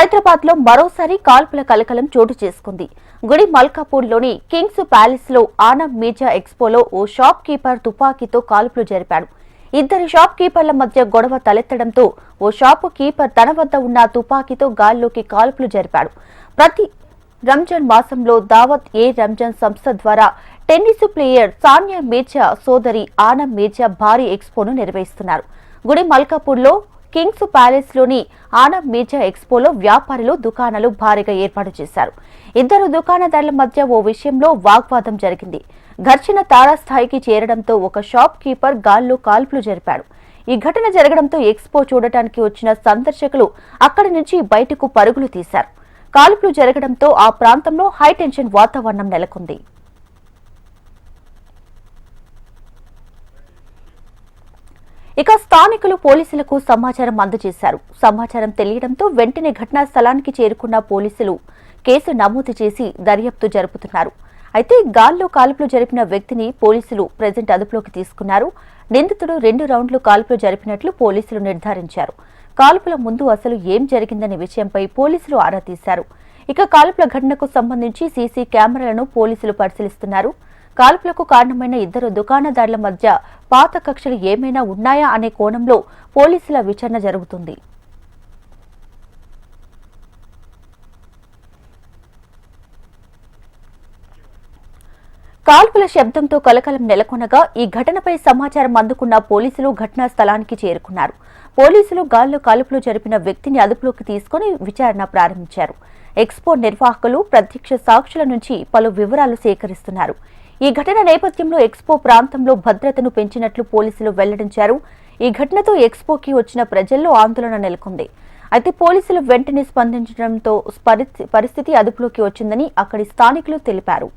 హైదరాబాద్ లో మరోసారి కాల్పుల కలకలం చోటు చేసుకుంది. గుడి మల్కాపూర్లోని కింగ్స్ ప్యాలెస్ లో ఆనం మీడియా ఎక్స్పోలో ఓ షాప్ కీపర్ తుపాకీతో కాల్పులు జరిపాడు. ఇద్దరు షాప్ కీపర్ల మధ్య గొడవ తలెత్తడంతో ఓ షాపు కీపర్ తన వద్ద ఉన్న తుపాకీతో గాల్లోకి కాల్పులు జరిపాడు. ప్రతి రంజాన్ మాసంలో దావత్ ఏ రంజాన్ సంస్థ ద్వారా టెన్నిస్ ప్లేయర్ సానియా మీర్జా సోదరి ఆనం మీర్జా భారీ ఎక్స్పోను నిర్వహిస్తున్నారు. గుడి మల్కాపూర్లో కింగ్స్ ప్యాలెస్ లోని ఆనం మీడియా ఎక్స్పోలో వ్యాపారులు దుకాణాలు భారీగా ఏర్పాటు చేశారు. ఇద్దరు దుకాణదారుల మధ్య ఓ విషయంలో వాగ్వాదం జరిగింది. ఘర్షణ తారాస్థాయికి చేరడంతో ఒక షాప్ కీపర్ గాల్లో కాల్పులు జరిపాడు. ఈ ఘటన జరగడంతో ఎక్స్పో చూడటానికి వచ్చిన సందర్శకులు అక్కడి నుంచి బయటకు పరుగులు తీశారు. కాల్పులు జరగడంతో ఆ ప్రాంతంలో హైటెన్షన్ వాతావరణం నెలకొంది. ఇక స్థానికులు పోలీసులకు సమాచారం అందజేశారు. సమాచారం తెలియడంతో వెంటనే ఘటనా స్థలానికి చేరుకున్న పోలీసులు కేసు నమోదు చేసి దర్యాప్తు జరుపుతున్నారు. అయితే గాల్లో కాల్పులు జరిపిన వ్యక్తిని పోలీసులు ప్రెజెంట్ అదుపులోకి తీసుకున్నారు. నిందితుడు 2 రౌండ్లు కాల్పులు జరిపినట్లు పోలీసులు నిర్ధారించారు. కాల్పుల ముందు అసలు ఏం జరిగిందనే విషయంపై పోలీసులు ఆరా తీశారు. ఇక కాల్పుల ఘటనకు సంబంధించి సీసీ కెమెరాలను పోలీసులు పరిశీలిస్తున్నారు. కాల్పులకు కారణమైన ఇద్దరు దుకాణదారుల మధ్య పాత కక్షలు ఏమైనా ఉన్నాయా అనే కోణంలో పోలీసుల విచారణ జరుగుతుంది. కాల్పుల శబ్దంతో కలకలం నెలకొనగా ఈ ఘటనపై సమాచారం అందుకున్న పోలీసులు ఘటనా స్థలానికి చేరుకున్నారు. పోలీసులు గాల్లో కాల్పులు జరిపిన వ్యక్తిని అదుపులోకి తీసుకుని విచారణ ప్రారంభించారు. ఎక్స్పో నిర్వాహకులు ప్రత్యక్ష సాక్షుల నుంచి పలు వివరాలు సేకరిస్తున్నారు. ఈ ఘటన నేపథ్యంలో ఎక్స్పో ప్రాంతంలో భద్రతను పెంచినట్లు పోలీసులు వెల్లడించారు. ఈ ఘటనతో ఎక్స్పోకి వచ్చిన ప్రజల్లో ఆందోళన నెలకొంది. అయితే పోలీసులు వెంటనే స్పందించడంతో పరిస్థితి అదుపులోకి వచ్చిందని అక్కడి స్థానికులు తెలిపారు.